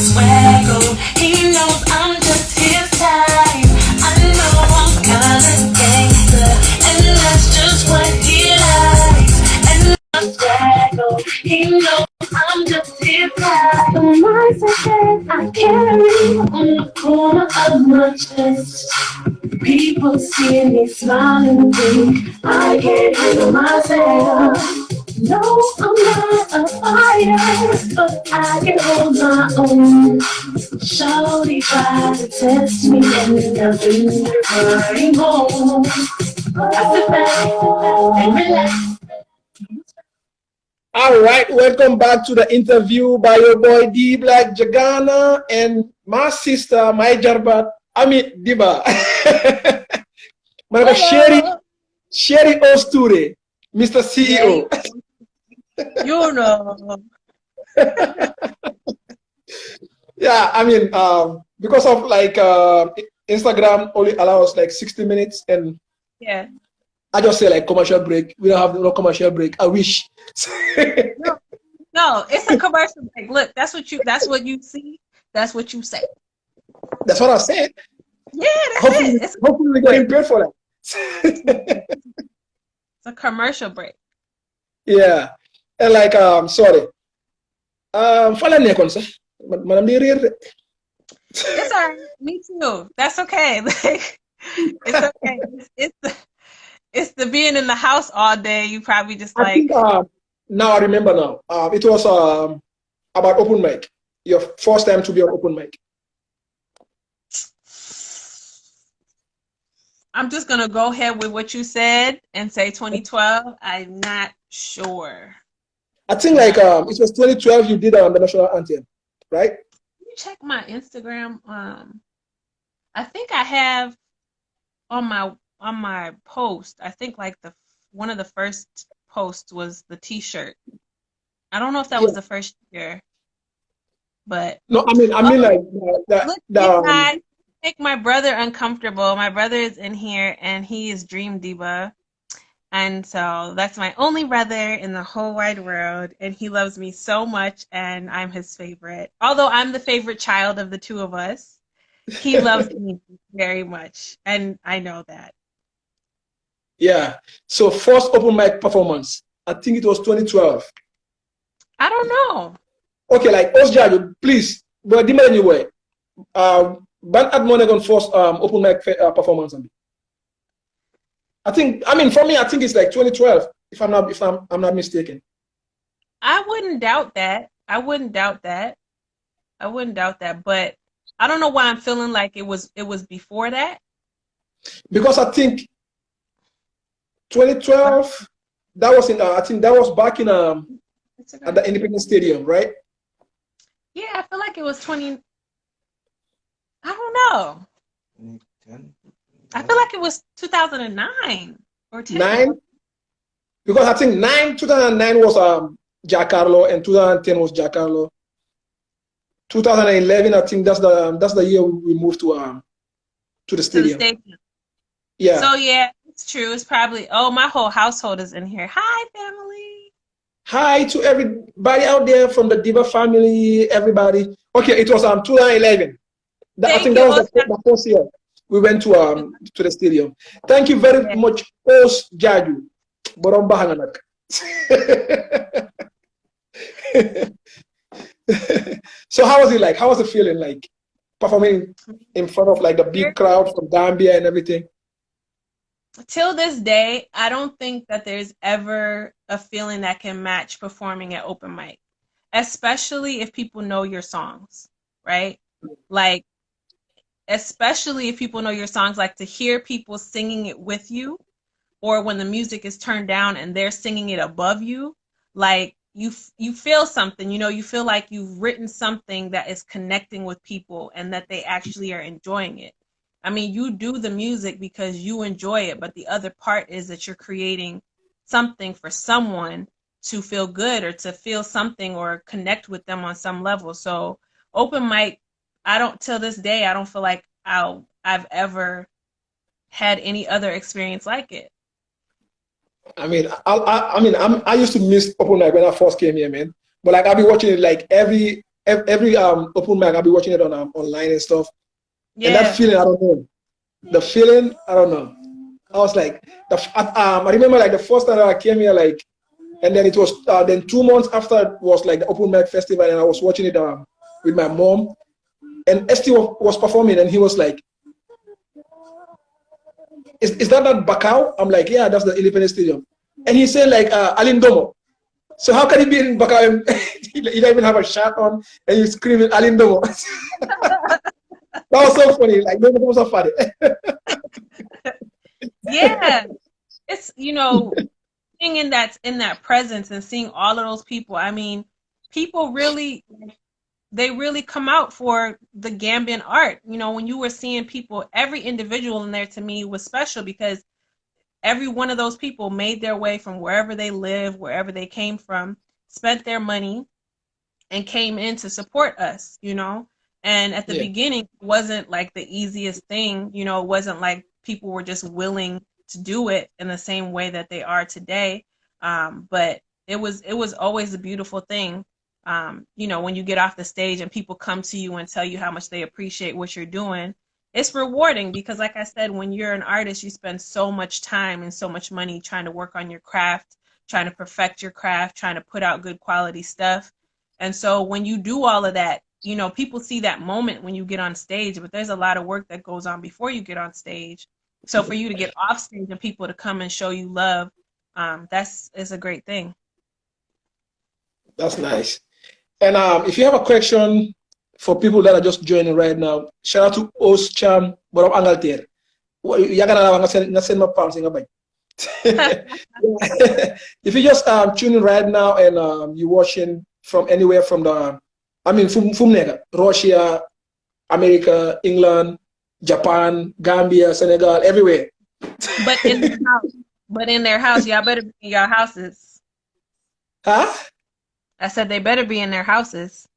swaggle. He knows I'm just his type. I know I'm kinda gangster, and that's just what he likes. And my swaggle, he knows I'm just his type. The mindset I carry on the corner of my chest. People see me smiling big. I can't handle myself. No, I'm not a fighter, but I can hold my own. Shorty tried to test me and nothing crying home. I sit back and relax. All right, welcome back to the interview by your boy D Black Jagana and my sister, my jarbat, Amie Dibba. My Sherry Osture, Mr. CEO. You know. Yeah, I mean, because of like Instagram only allows like 60 minutes, and yeah, I just say like commercial break. We don't have no commercial break. I wish. no, it's a commercial break. Look, that's what you see. That's what you say. That's what I said. Yeah, that's it. Hopefully we're getting paid for that. It's a commercial break. Yeah, and like sorry. Follow me, sir. Madam It's all right. Me too. That's okay. Like, it's okay. It's the being in the house all day. You probably just like. I think now I remember now. It was about open mic. Your first time to be on open mic. I'm just gonna go ahead with what you said and say 2012. I'm not sure. I think like it was 2012. You did the national anthem, right? Let me check my Instagram. I think I have on my post. I think like one of the first posts was the T-shirt. I don't know if that was the first year, but no. I mean like make my brother uncomfortable. My brother is in here, and he is Dream Diva. And so that's my only brother in the whole wide world. And he loves me so much, and I'm his favorite. Although I'm the favorite child of the two of us, he loves me very much. And I know that. Yeah. So first open mic performance, I think it was 2012. I don't know. Okay, like Osjaju, please, but demand anyway. Ban at Monegon first open mic performance. For me, I think it's like 2012, if I'm not mistaken. I wouldn't doubt that. But I don't know why I'm feeling like it was before that. Because I think 2012, that was in I think that was back in at the Independence Stadium, right? Yeah, I feel like it was 20. I don't know. I feel like it was 2009 or 10. 9? Because I think 2009 was Giancarlo and 2010 was Giancarlo. 2011, I think that's the year we moved to the stadium. Yeah. So yeah, it's true. It's probably my whole household is in here. Hi, family. Hi to everybody out there from the Diva family, everybody. Okay, it was 2011. I think that was the first year we went to the stadium. Thank you very much, Os Jaju. Borom bahanganak. So how was it like? How was the feeling like performing in front of like the big crowd from Gambia and everything? Till this day, I don't think that there's ever a feeling that can match performing at open mic, especially if people know your songs, right? Like, especially if people know your songs, like to hear people singing it with you, or when the music is turned down and they're singing it above you, like you feel something, you feel like you've written something that is connecting with people and that they actually are enjoying it. I mean, you do the music because you enjoy it, but the other part is that you're creating something for someone to feel good or to feel something or connect with them on some level. So open mic, till this day, I don't feel like I've ever had any other experience like it. I mean, I used to miss open mic when I first came here, man. But like I'll be watching it like every every open mic, I'll be watching it on online and stuff. Yeah. And that feeling, I don't know. The feeling, I don't know. I was like, I remember like the first time that I came here, like, and then it was then 2 months after was like the open mic festival, and I was watching it with my mom, and ST was performing, and he was like, "Is that Bakau?" I'm like, "Yeah, that's the Independence Stadium," and he said like Alindomo. So how can he be in Bakau and he don't even have a shirt on, and you screaming Alindomo? That was so funny. Like, that was so funny. Yeah, it's being in that presence and seeing all of those people. I mean, people really, they really come out for the Gambian art. When you were seeing people, every individual in there to me was special because every one of those people made their way from wherever they live, wherever they came from, spent their money, and came in to support us. And at the beginning, it wasn't like the easiest thing. It wasn't like people were just willing to do it in the same way that they are today. But it was always a beautiful thing. When you get off the stage and people come to you and tell you how much they appreciate what you're doing, it's rewarding because, like I said, when you're an artist, you spend so much time and so much money trying to work on your craft, trying to perfect your craft, trying to put out good quality stuff. And so when you do all of that, people see that moment when you get on stage, but there's a lot of work that goes on before you get on stage. So for you to get off stage and people to come and show you love, is a great thing. That's nice. And if you have a question for people that are just joining right now, shout out to Os Cham Borom Angalter. If you just tune in right now and you're watching from anywhere from Russia, America, England, Japan, Gambia, Senegal, everywhere. But in their house, y'all better be in your houses. Huh? I said they better be in their houses.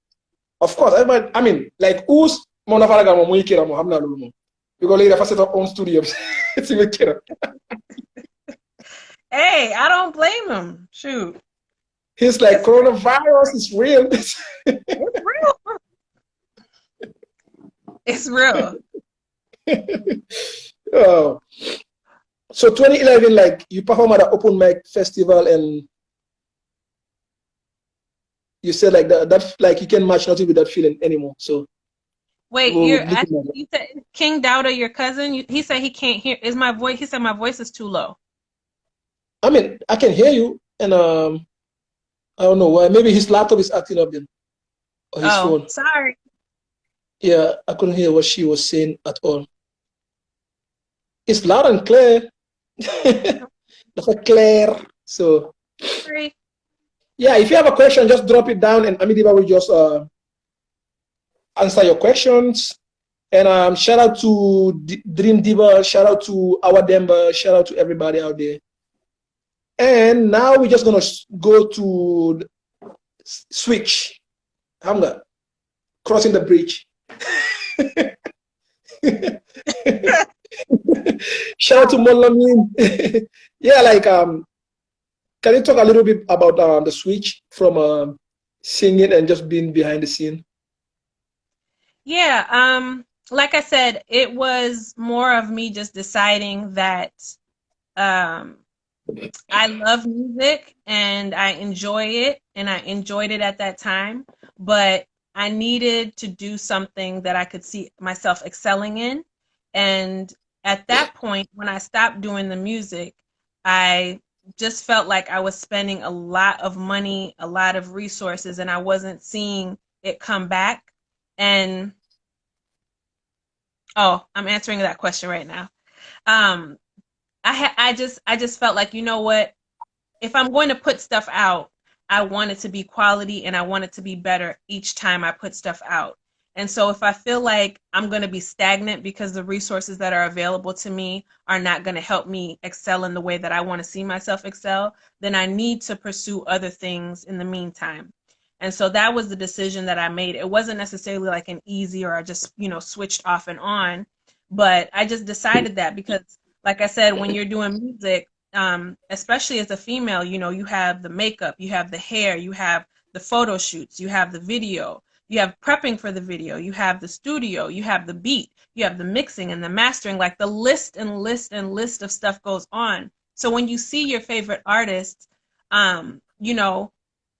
Of course, everybody. I mean, like who's Monafaraga Moikira Mohamna Lulumo? Because later I set up own studios. Hey, I don't blame him. Shoot. He's like, coronavirus is real. It's real. It's real. Oh. So 2011, like you perform at the open mic festival, and you said like that like you can't match nothing with that feeling anymore. So wait, you said King Dowda, your cousin. He said he can't hear. Is my voice? He said my voice is too low. I mean, I can hear you, and I don't know why. Maybe his laptop is acting up then, or his phone. Sorry. Yeah, I couldn't hear what she was saying at all. It's loud and clear. Clear. So, Sorry. Yeah, if you have a question, just drop it down, and Amie Dibba will just answer your questions. And shout out to Dream Dibba, shout out to our Demba, shout out to everybody out there. And now we're just gonna go to switch. Hamga, crossing the bridge. Shout out to Molamin. Yeah, like can you talk a little bit about the switch from singing and just being behind the scene? Yeah, like I said, it was more of me just deciding that I love music and I enjoy it, and I enjoyed it at that time, but I needed to do something that I could see myself excelling in. And at that point, when I stopped doing the music, I just felt like I was spending a lot of money, a lot of resources, and I wasn't seeing it come back. And I'm answering that question right now. I just felt like, you know what? If I'm going to put stuff out, I want it to be quality and I want it to be better each time I put stuff out. And so if I feel like I'm going to be stagnant because the resources that are available to me are not going to help me excel in the way that I want to see myself excel, then I need to pursue other things in the meantime. And so that was the decision that I made. It wasn't necessarily like an easy or I just, switched off and on, but I just decided that because, like I said, when you're doing music, especially as a female, you have the makeup, you have the hair, you have the photo shoots, you have the video. you have prepping for the video, you have the studio, you have the beat, you have the mixing and the mastering, like the list of stuff goes on. So when you see your favorite artists, you know,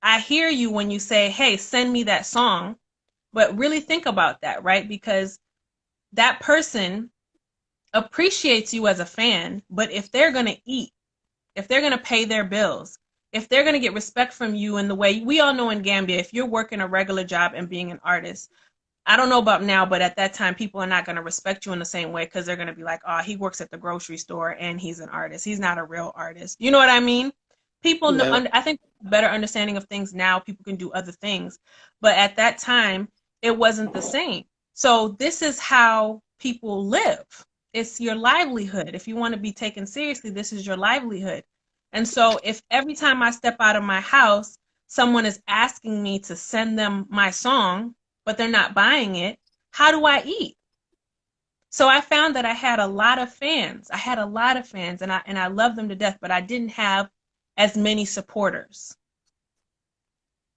I hear you when you say, hey, send me that song, but really think about that, right? Because that person appreciates you as a fan, but if they're going to eat, if they're going to pay their bills, if they're going to get respect from you in the way we all know in Gambia, if you're working a regular job and being an artist, I don't know about now, but at that time, people are not going to respect you in the same way because they're going to be like, oh, he works at the grocery store and he's an artist. He's not a real artist. You know what I mean? People know, Yeah. I think better understanding of things now, people can do other things. But at that time, it wasn't the same. So this is how people live. It's your livelihood. If you want to be taken seriously, this is your livelihood. And so if every time I step out of my house, someone is asking me to send them my song, but they're not buying it, how do I eat? So I found that I had a lot of fans. I had a lot of fans, and I love them to death, but I didn't have as many supporters,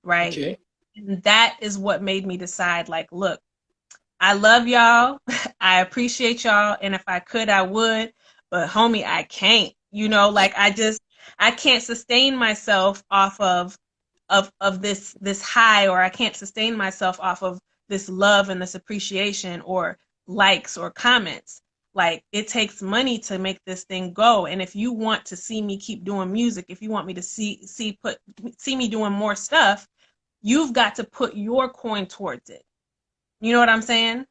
right? Okay. And that is what made me decide, like, look, I love y'all. I appreciate y'all. And if I could, I would. But homie, I can't. You know, like I can't sustain myself off of this high, or I can't sustain myself off of this love and this appreciation or likes or comments. Like, it takes money to make this thing go. And if you want to see me keep doing music, if you want me to see me doing more stuff, you've got to put your coin towards it. You know what I'm saying?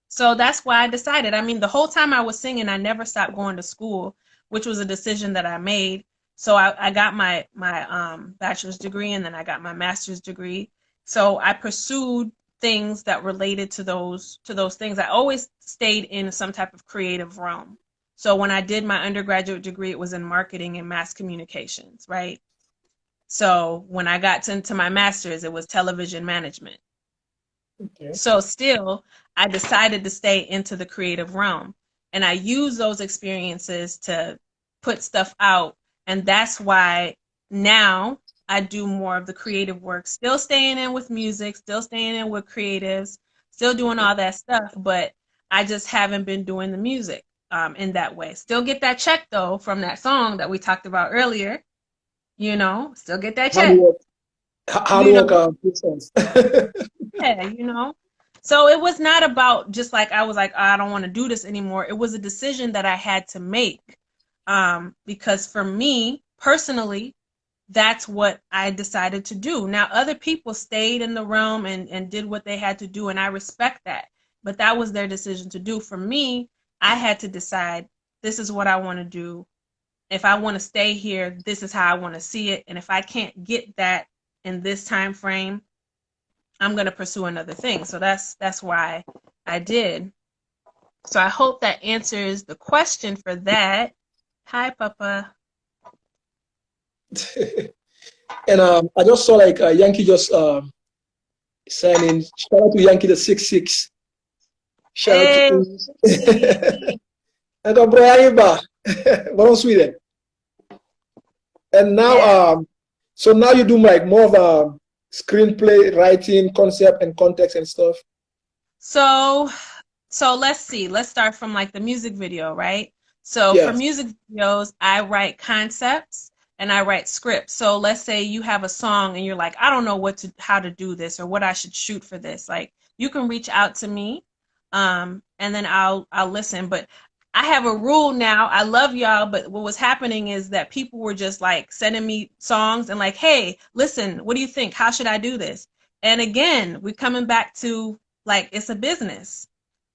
So that's why I decided. I mean, the whole time I was singing, I never stopped going to school, which was a decision that I made. So I got my bachelor's degree, and then I got my master's degree. So I pursued things that related to those things. I always stayed in some type of creative realm. So when I did my undergraduate degree, it was in marketing and mass communications, right? So when I got into my master's, it was television management. Okay. So still, I decided to stay into the creative realm, and I use those experiences to put stuff out. And that's why now I do more of the creative work, still staying in with music, still staying in with creatives, still doing all that stuff, but I just haven't been doing the music in that way. Still get that check though from that song that we talked about earlier, you know, still get that Hard check, work. Hard you know. work makes sense. Yeah, you know. So it was not about just like I was like, oh, I don't want to do this anymore. It was a decision that I had to make. Because for me personally, that's what I decided to do. Now, other people stayed in the realm and did what they had to do, and I respect that. But that was their decision to do. For me, I had to decide, this is what I want to do. If I want to stay here, this is how I want to see it. And if I can't get that in this time frame, I'm going to pursue another thing. So that's why I did. So I hope that answers the question for that. Hi, Papa. And I just saw like Yankee just signing. Shout out to Yankee the 6'6". Shout out Hey, to and go Brian Iba. From Sweden. And now yeah. So now you do like more of screenplay writing, concept and context and stuff. So let's see. Let's start from like the music video, right? So for Yeah. music videos, I write concepts and I write scripts. So let's say you have a song and you're like, I don't know how to do this or what I should shoot for this. Like, you can reach out to me, and then I'll listen. But I have a rule now. I love y'all, but what was happening is that people were just like sending me songs and like, hey, listen, what do you think? How should I do this? And again, we're coming back to like, it's a business.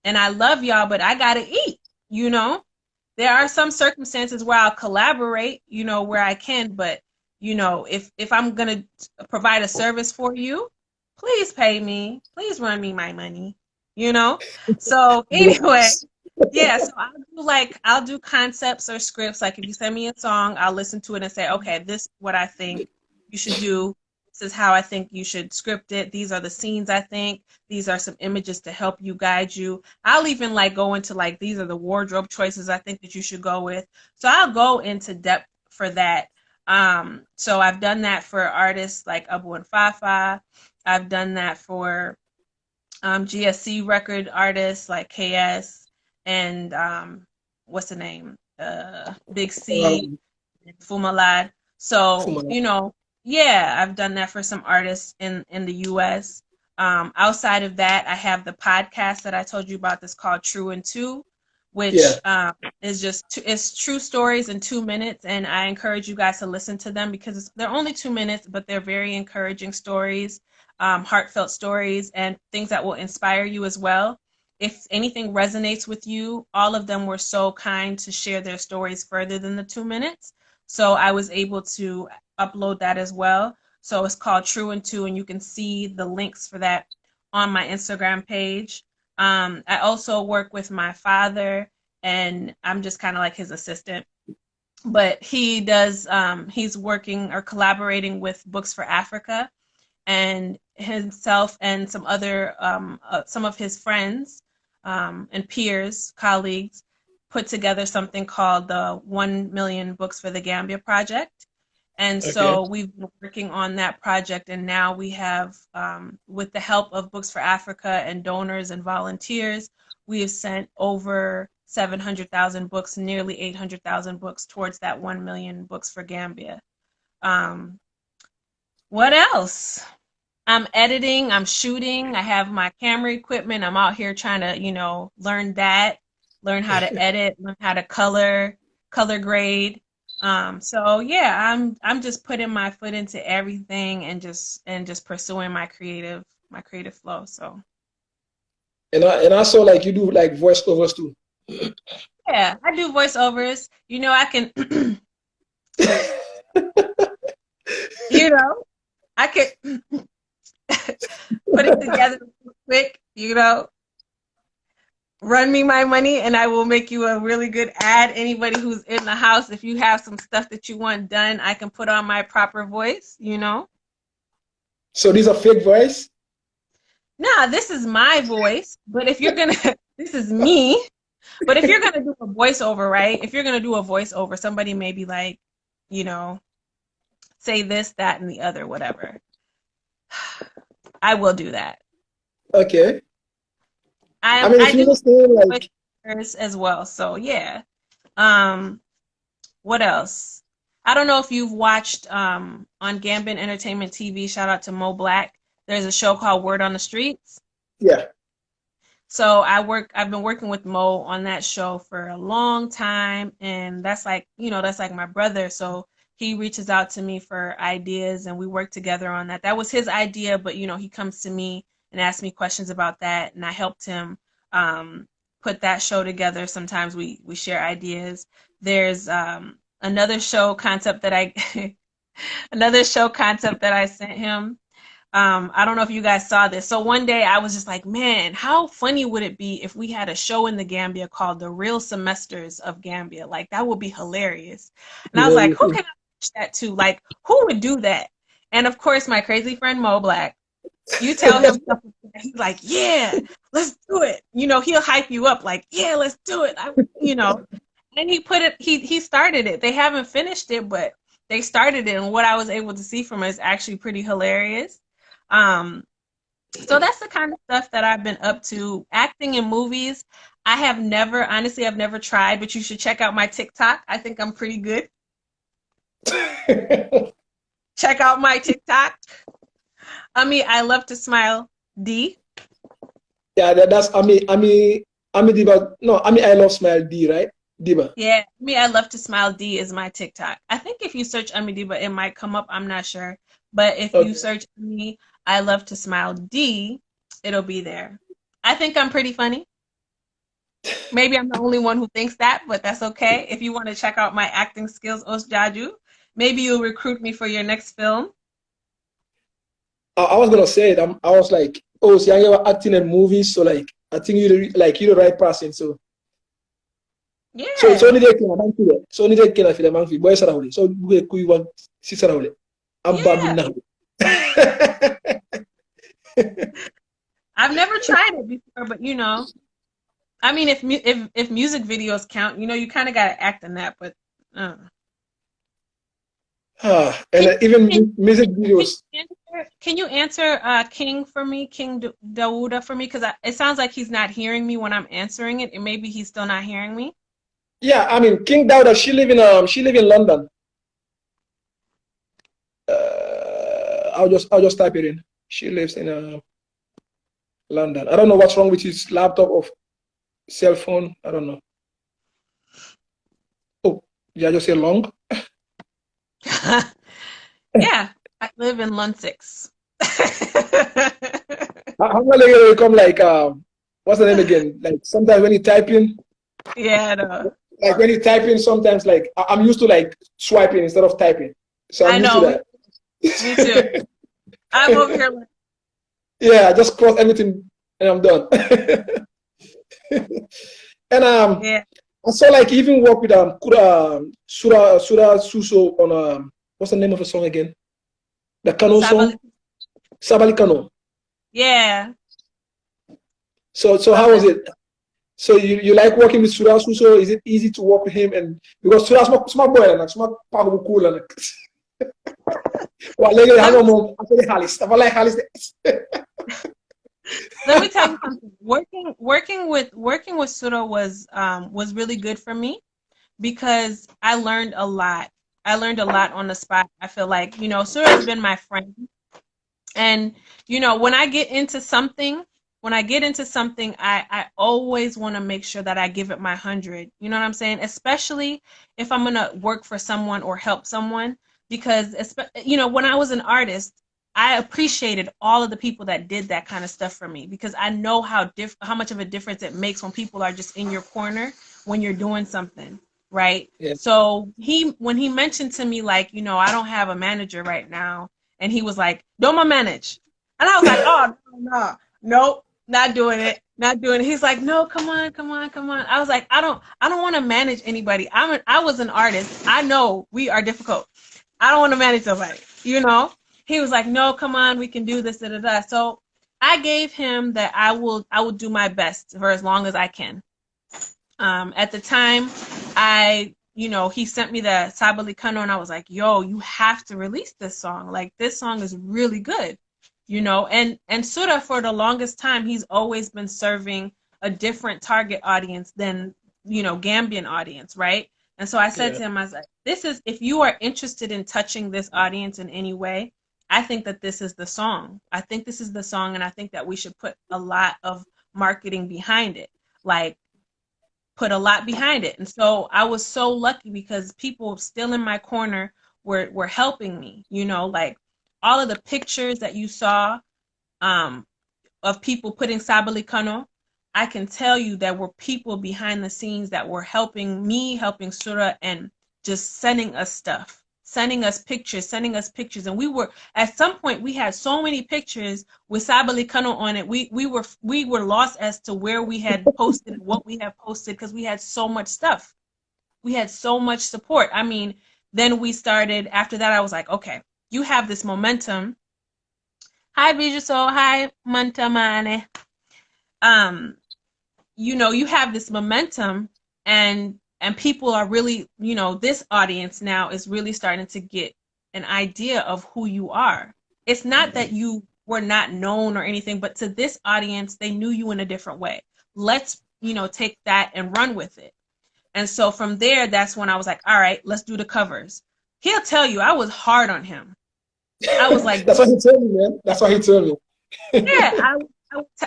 And I love y'all, but I gotta eat, you know? There are some circumstances where I'll collaborate, you know, where I can, but you know, if I'm gonna provide a service for you, please pay me. Please run me my money, you know? So anyway, yeah, so I'll do concepts or scripts. Like, if you send me a song, I'll listen to it and say, okay, this is what I think you should do. This is how I think you should script it. These are the scenes I think. These are some images to help you, guide you. I'll even like go into like, these are the wardrobe choices I think that you should go with. So I'll go into depth for that. So I've done that for artists like Abu and Fafa. I've done that for GSC record artists like KS and what's the name? Big C, Um, Fumalad. So, Fumana. you know, yeah, I've done that for some artists in the US. Outside of that, I have the podcast that I told you about that's called True and Two, Yeah. which is just it's true stories in 2 minutes, and I encourage you guys to listen to them because they're only 2 minutes, but they're very encouraging stories, heartfelt stories, and things that will inspire you as well. If anything resonates with you, all of them were so kind to share their stories further than the 2 minutes. So I was able to upload that as well. So it's called True and Two, and you can see the links for that on my Instagram page. I also work with my father, and I'm just kind of like his assistant. But he does, he's working or collaborating with Books for Africa, and himself and some of his friends and peers, colleagues, put together something called the 1 Million Books for the Gambia project. And Okay. so we've been working on that project, and now we have, with the help of Books for Africa and donors and volunteers, we have sent over 700,000 books, nearly 800,000 books towards that 1 million books for Gambia. Um, what else? I'm editing, I'm shooting, I have my camera equipment. I'm out here trying to, learn that, learn how to edit, learn how to color grade. So yeah, I'm just putting my foot into everything and just pursuing my creative flow. So And I saw like you do like voiceovers too. yeah, I do voiceovers. I can I can put it together quick, run me my money and I will make you a really good ad. Anybody who's in the house, if you have some stuff that you want done, I can put on my proper voice. So these are fake voice? Nah, this is my voice, but if you're gonna, this is me. But if you're gonna do a voiceover, right? If you're gonna do a voiceover, somebody may be like, say this, that, and the other, whatever. I will do that. Okay. I mean, I if you do understand, like, voiceovers as well, so yeah. What else? I don't know if you've watched on Gambin Entertainment TV. Shout out to Mo Black. There's a show called Word on the Streets. yeah. So I've been working with Mo on that show for a long time, and that's like my brother. So he reaches out to me for ideas, and we work together on that. That was his idea, but he comes to me and asks me questions about that, and I helped him put that show together. Sometimes we share ideas. There's another show concept that I another show concept that I sent him. I don't know if you guys saw this. So one day I was just like, man, how funny would it be if we had a show in the Gambia called The Real Semesters of Gambia? Like, that would be hilarious. And I was like, who can I pitch that to? Like, who would do that? And of course, my crazy friend Mo Black, you tell him something, he's like, yeah, let's do it. He'll hype you up like, yeah, let's do it. And he started it. They haven't finished it, but they started it. And what I was able to see from it is actually pretty hilarious. So that's the kind of stuff that I've been up to. Acting in movies, I've never tried, but you should check out my TikTok. I think I'm pretty good. Check out my TikTok. I love to smile. D. Yeah, that's Amie Dibba. No, I love smile D, right? Dibba. Yeah, I love to smile. D is my TikTok. I think if you search Amie Dibba, it might come up. I'm not sure, but if you search me, I love to smile D, it'll be there. I think I'm pretty funny. Maybe I'm the only one who thinks that, but that's okay. If you want to check out my acting skills, Osjaju, maybe you'll recruit me for your next film. I was gonna say it. I was like, oh, so you were acting in movies, so like I think you're the right person. So Yeah. so only they can amount to it. So only they can feel amount to boys around it. So we want six around it. I'm babbling now. I've never tried it before, but if music videos count, you kind of gotta act in that. But and even music videos. can you answer King for me, King Dawuda for me? Because it sounds like he's not hearing me when I'm answering it, and maybe he's still not hearing me. Yeah, I mean King Dauda, she live in London. I'll just type it in. She lives in London. I don't know what's wrong with his laptop or cell phone. I don't know. Oh, yeah, I just say long. Yeah, I live in Lund 6. How will come like what's the name again? Like sometimes when you type in, Yeah, I know. like when you type in, sometimes like I'm used to like swiping instead of typing, so I'm I used to know. that. Me too. I'm over here. Yeah, I just cross everything and I'm done. And Yeah, I saw like even work with Sura Suso on what's the name of the song again? The Kano Sabali. song, Sabali Kano. Yeah, So how was it? So you like working with Sura Suso? Is it easy to work with him? And because Sura smart boy and smart pago cool and well, lately I let me don't know. Actually, Halis. I like Halis. let me tell you something. Working with Sura was really good for me because I learned a lot. I learned a lot on the spot. I feel like, Sura has been my friend. And, when I get into something, I always want to make sure that I give it my 100. You know what I'm saying? Especially if I'm going to work for someone or help someone. Because, when I was an artist, I appreciated all of the people that did that kind of stuff for me because I know how much of a difference it makes when people are just in your corner when you're doing something, right? Yeah. So when he mentioned to me like, I don't have a manager right now, and he was like, "Don't manage," and I was like, "Oh no, nope, not doing it, not doing it." He's like, "No, come on, come on, come on." I was like, I don't want to manage anybody. I was an artist. I know we are difficult. I don't want to manage somebody, He was like, "No, come on, we can do this, da da da." So I gave him that I will do my best for as long as I can. At the time, he sent me the Sabali Kano, and I was like, "Yo, you have to release this song. Like, this song is really good." And Sura, for the longest time, he's always been serving a different target audience than, Gambian audience, right? And so I said Yeah. to him, I was like, if you are interested in touching this audience in any way, I think that this is the song. I think this is the song, and I think that we should put a lot of marketing behind it. Like, put a lot behind it. And so I was so lucky because people still in my corner were helping me, like all of the pictures that you saw of people putting Sabali Kano, I can tell you there were people behind the scenes that were helping me, helping Sura, and just sending us stuff, sending us pictures. And at some point, we had so many pictures with Sabali Kano on it. We were lost as to where we had posted, what we had posted, because we had so much stuff. We had so much support. I mean, then we started, after that, I was like, okay, you have this momentum. Hi, Bijuso. Hi, Mantamane. You have this momentum, and people are really, this audience now is really starting to get an idea of who you are. It's not that you were not known or anything, but to this audience, they knew you in a different way. Let's, take that and run with it. And so from there, that's when I was like, all right, let's do the covers. He'll tell you I was hard on him. I was like, That's what he told me, man. That's what he told me. yeah,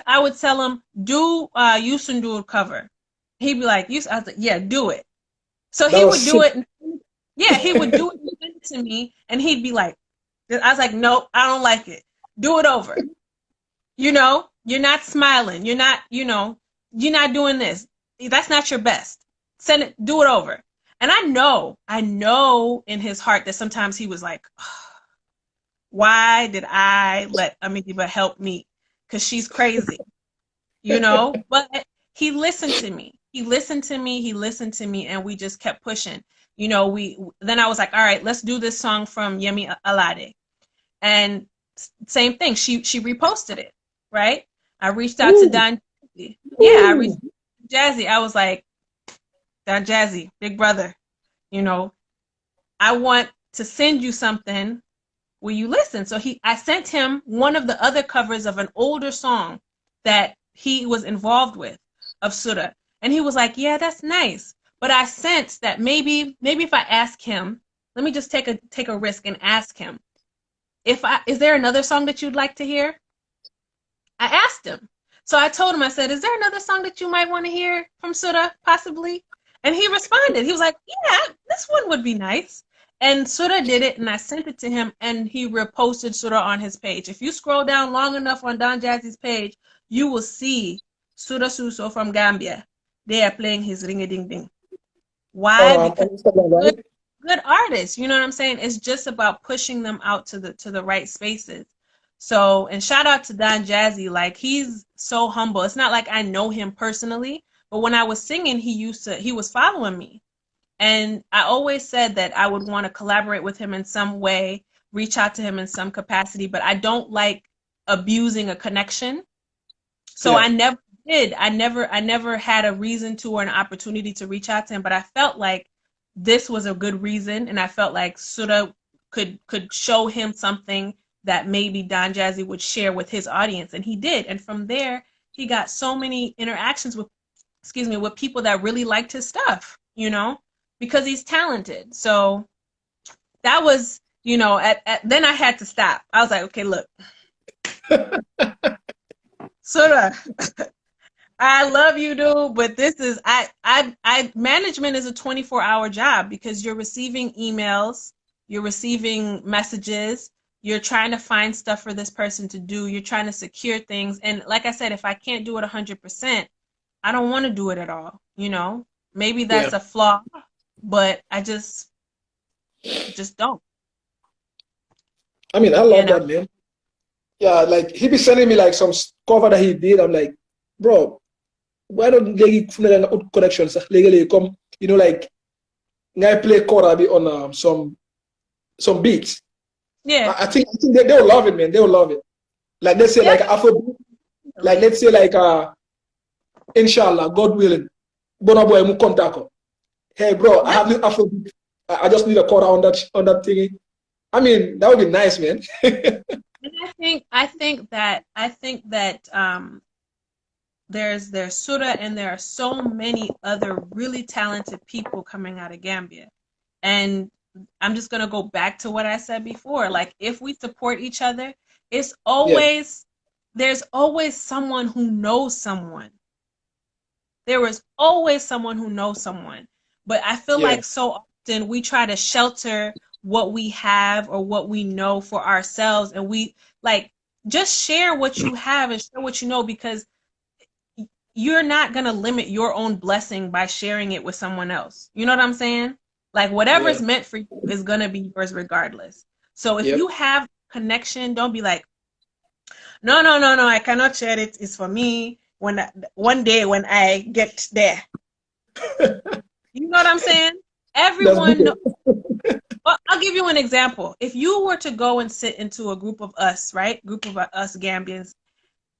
I would tell him, do Yusundur cover. He'd be like, I was like, yeah, do it. So That he was would do sick. it. Yeah, he would do it and send it to me, and he'd be like, I was like, nope, I don't like it. Do it over. You're not smiling. You're not doing this. That's not your best. Send it, do it over. And I know in his heart that sometimes he was like, why did I let Amie Dibba help me? Because she's crazy, But he listened to me. He listened to me, and we just kept pushing. Then I was like, all right, let's do this song from Yemi Alade. And same thing. She reposted it, right? I reached out to Ooh. Don Jazzy. Yeah, I reached out to Jazzy. I was like, Don Jazzy, big brother, I want to send you something will you listen? So I sent him one of the other covers of an older song that he was involved with of Surah. And he was like, yeah, that's nice. But I sensed that maybe if I ask him, let me just take a risk and ask him, is there another song that you'd like to hear? I asked him. So I told him, I said, is there another song that you might want to hear from Surah, possibly? And he responded. He was like, yeah, this one would be nice. And Surah did it, and I sent it to him, and he reposted Surah on his page. If you scroll down long enough on Don Jazzy's page, you will see Surah Suso from Gambia. They are playing his ring-a-ding-ding. Why? Because good artists, you know what I'm saying? It's just about pushing them out to the right spaces. So, and shout out to Don Jazzy, like he's so humble. It's not like I know him personally, but when I was singing, he was following me. And I always said that I would want to collaborate with him in some way, reach out to him in some capacity, but I don't like abusing a connection. So yeah. I never did. I never had a reason to or an opportunity to reach out to him, but I felt like this was a good reason, and I felt like Surah could show him something that maybe Don Jazzy would share with his audience, and he did. And from there, he got so many interactions with people that really liked his stuff, you know, because he's talented. So that was, you know, then I had to stop. I was like, okay, look, Surah, I love you, dude, but this is management is a 24-hour job because you're receiving emails, you're receiving messages, you're trying to find stuff for this person to do, you're trying to secure things. And like I said, if I can't do it 100%, I don't want to do it at all, you know? Maybe that's a flaw, but I just don't. I mean, I love that, man. Yeah, like he be sending me like some cover that he did. I'm like, bro, why don't they connections? Come, you know, like I play Korabi on some beats. Yeah, I think they'll love it, man. They'll love it. Like let's say like Afro, like let's say like Inshallah, God willing, Bona boy mu contact. Hey, bro, I have this Afro. I just need a quarter on that thingy. I mean, that would be nice, man. And I think that there's Surah, and there are so many other really talented people coming out of Gambia. And I'm just gonna go back to what I said before. Like, if we support each other, it's always there's always someone who knows someone. There is always someone who knows someone. But I feel like so often we try to shelter what we have or what we know for ourselves, and we like just share what you have and share what you know, because you're not gonna limit your own blessing by sharing it with someone else. You know what I'm saying? Like whatever is meant for you is gonna be yours regardless. So if you have connection, don't be like, no, I cannot share it. It's for me one day when I get there. You know what I'm saying? Everyone. Well, I'll give you an example. If you were to go and sit into a group of us, right? Group of us Gambians,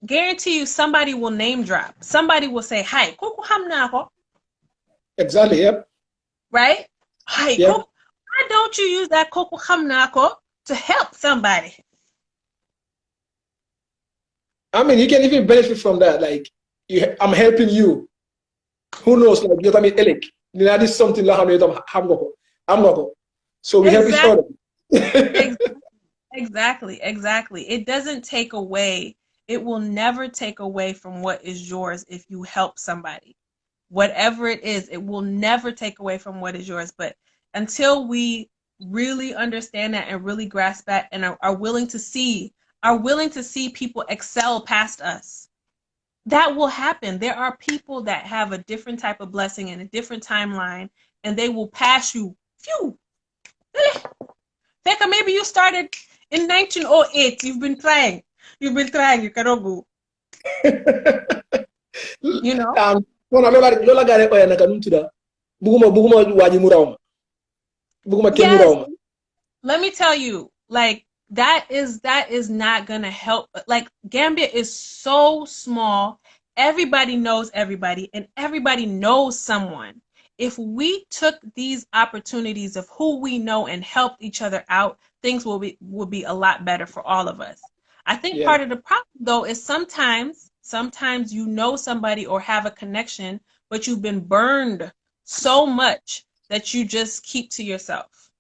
guarantee you somebody will name drop. Somebody will say, hi, Koko Hamnako. Exactly, yep. Right? Hi, Koko. Why don't you use that Koko Hamnako to help somebody? I mean, you can even benefit from that. Like, I'm helping you. Who knows? Like, you know what I mean? This is something like I'm going. So we help each other. Exactly. It doesn't take away. It will never take away from what is yours if you help somebody. Whatever it is, it will never take away from what is yours. But until we really understand that and really grasp that and are willing to see people excel past us, that will happen. There are people that have a different type of blessing and a different timeline, and they will pass you. Phew. Theka, maybe you started in 1908. You've been trying. You cannot go. You know? Yes. Let me tell you, like, that is not gonna help. Like, Gambia is so small. Everybody knows everybody, and everybody knows someone. if we took these opportunities of who we know and helped each other out, things will be a lot better for all of us. I think Yeah. part of the problem though is sometimes you know somebody or have a connection, but you've been burned so much that you just keep to yourself.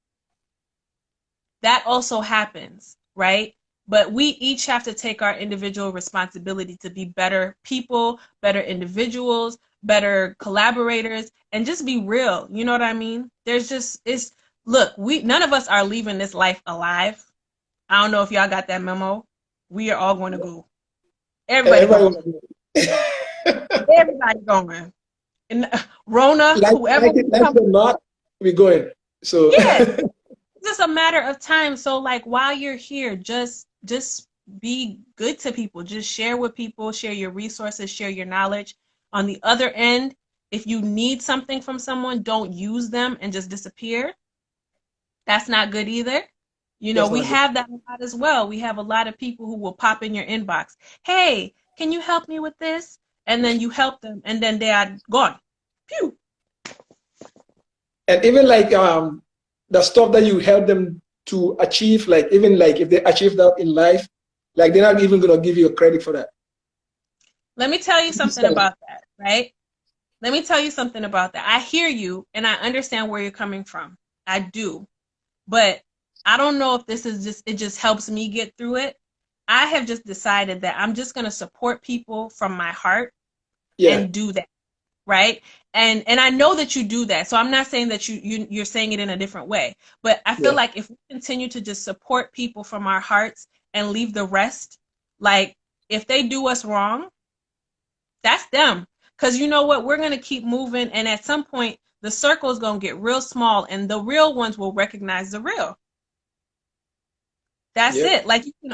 That also happens, right? But we each have to take our individual responsibility to be better people, better individuals, better collaborators, and just be real. You know what I mean? Look, none of us are leaving this life alive. I don't know if y'all got that memo. We are all going to go. Everybody going. Everybody going. And Rona, whoever like or not, we're going. So yeah, it's just a matter of time. So like while you're here, just be good to people. Just share with people, share your resources, share your knowledge. On the other end, if you need something from someone, don't use them and just disappear. That's not good either. You know, we have that a lot as well. We have a lot of people who will pop in your inbox. Hey, can you help me with this? And then you help them and then they are gone. Pew. And even like the stuff that you help them to achieve, like even like if they achieve that in life, like they're not even gonna give you a credit for that. Let me tell you something about that, right? Let me tell you something about that. I hear you and I understand where you're coming from. I do. But I don't know if this is it just helps me get through it. I have just decided that I'm just going to support people from my heart and do that. Right. And I know that you do that. So I'm not saying that you're saying it in a different way, but I feel like if we continue to just support people from our hearts and leave the rest, like if they do us wrong, that's them. Because you know what? We're going to keep moving. And at some point, the circle is going to get real small and the real ones will recognize the real. That's it. Like you can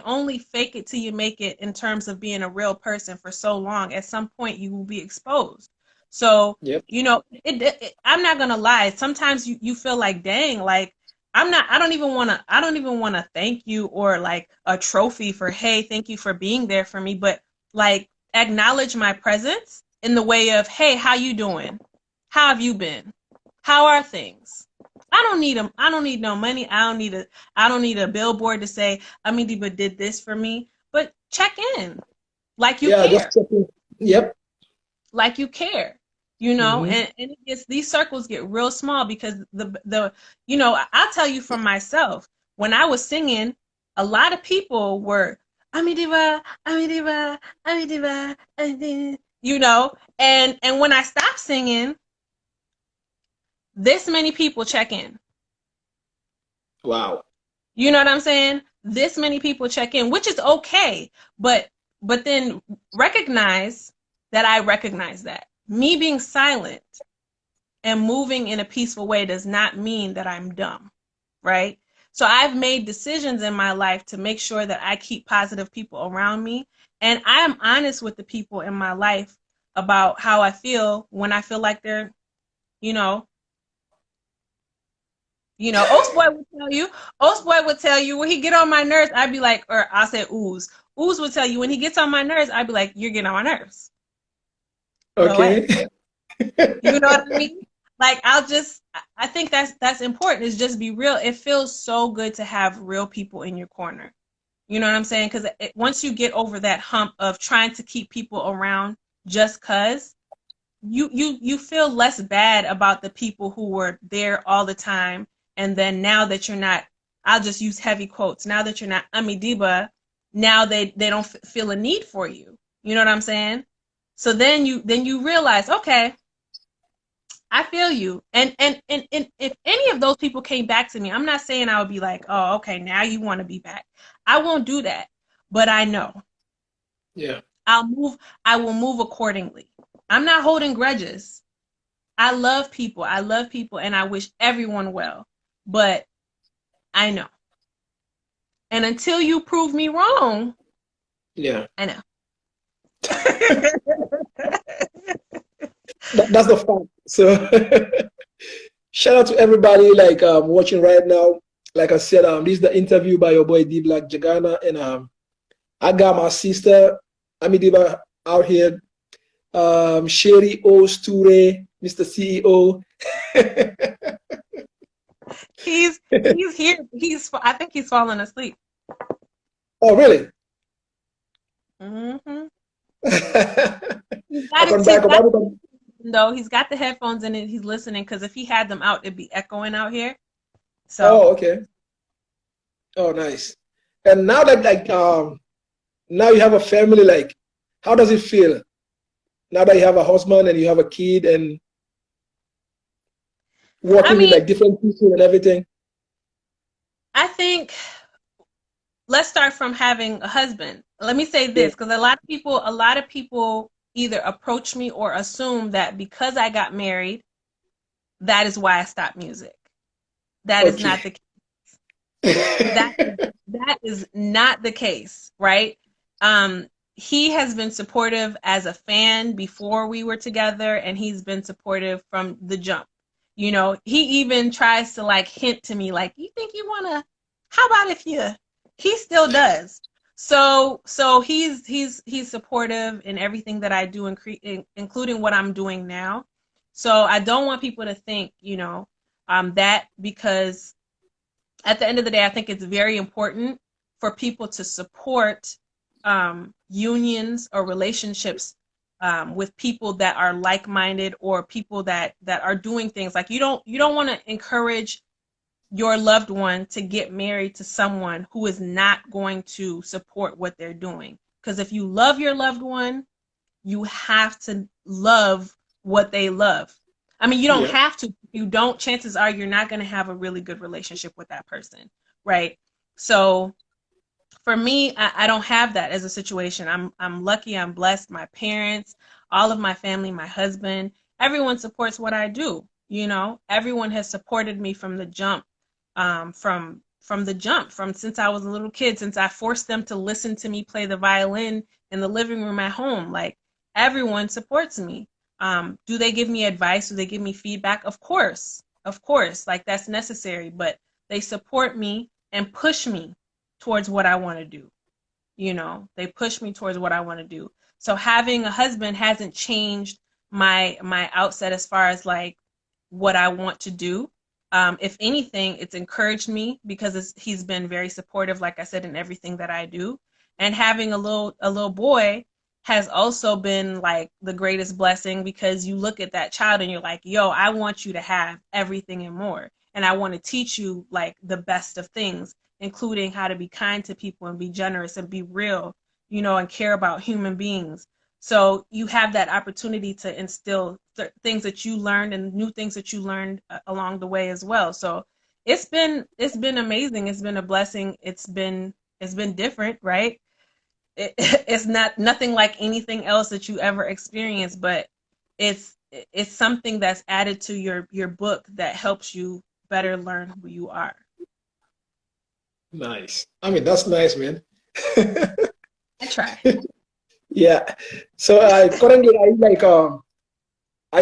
only fake it till you make it in terms of being a real person for so long. At some point you will be exposed. So, you know, I'm not going to lie. Sometimes you feel like, dang, like I don't even want to thank you or like a trophy for, hey, thank you for being there for me. But like acknowledge my presence in the way of, hey, how you doing? How have you been? How are things? I don't need them. I don't need no money. I don't need a billboard to say Amie Dibba did this for me. But check in, like you care. Just checking. Yep. Like you care, you know. And it gets, these circles get real small because the you know, I'll tell you from myself, when I was singing, a lot of people were Amie Dibba, Amie Dibba, Amie Dibba, you know. And when I stopped singing, this many people check in. Wow. You know what I'm saying? This many people check in, which is okay. But then recognize that I recognize that. Me being silent and moving in a peaceful way does not mean that I'm dumb, right? So I've made decisions in my life to make sure that I keep positive people around me. And I am honest with the people in my life about how I feel when I feel like they're, you know, Oast Boy would tell you when he get on my nerves, I'd be like, or I'll say Ooze. Ooze would tell you when he gets on my nerves, I'd be like, you're getting on my nerves. Okay. You know what I mean? Like I think that's important, is just be real. It feels so good to have real people in your corner. You know what I'm saying? Because once you get over that hump of trying to keep people around just cause, you feel less bad about the people who were there all the time. And then now that you're not, I'll just use heavy quotes, now that you're not Amie Dibba, now they don't feel a need for you. You know what I'm saying? So then you realize, okay, I feel you. And if any of those people came back to me, I'm not saying I would be like, oh, okay, now you want to be back. I won't do that. But I know. Yeah. I will move accordingly. I'm not holding grudges. I love people and I wish everyone well. But I know. And until you prove me wrong, I know. That's the fun. So shout out to everybody like watching right now. Like I said, this is the interview by your boy D Black Jagana, and I got my sister Amie Dibba out here Sherry O. Sture, Mr. CEO. He's here. I think he's falling asleep. Oh, really? Mm-hmm. I come back. No, he's got the headphones in and he's listening, because if he had them out, it'd be echoing out here. So Oh, okay. Oh, nice. And now that now you have a family, like, how does it feel? Now that you have a husband and you have a kid and I working with mean, like different people and everything. I think let's start from having a husband. Let me say Yeah. this, because a lot of people either approach me or assume that because I got married, that is why I stopped music. That is not Okay. the that is not the case, right? He has been supportive as a fan before we were together, and he's been supportive from the jump. You know, he even tries to like hint to me, like, you think you wanna, how about if you, he still does. So he's supportive in everything that I do, including what I'm doing now. So I don't want people to think, that, because at the end of the day, I think it's very important for people to support unions or relationships with people that are like-minded, or people that are doing things like, you don't want to encourage your loved one to get married to someone who is not going to support what they're doing. Because if you love your loved one, you have to love what they love. I mean, you don't Yeah. have to. If you don't, chances are you're not going to have a really good relationship with that person, right? So for me, I don't have that as a situation. I'm lucky. I'm blessed. My parents, all of my family, my husband, everyone supports what I do. Everyone has supported me from the jump, from the jump, from since I was a little kid, since I forced them to listen to me play the violin in the living room at home. Like, everyone supports me. Do they give me advice? Do they give me feedback? Of course, like that's necessary. But they support me and push me towards what I want to do. They push me towards what I want to do. So having a husband hasn't changed my outset as far as like what I want to do. If anything, it's encouraged me, because he's been very supportive, like I said, in everything that I do. And having a little boy has also been like the greatest blessing, because you look at that child and you're like, yo, I want you to have everything and more. And I want to teach you like the best of things, including how to be kind to people and be generous and be real, and care about human beings. So you have that opportunity to instill things that you learned and new things that you learned along the way as well. So it's been amazing. It's been a blessing. It's been different, right? It's nothing like anything else that you ever experienced, but it's it's something that's added to your book that helps you better learn who you are. Nice. I mean, that's nice, man. I try. Yeah. So currently, are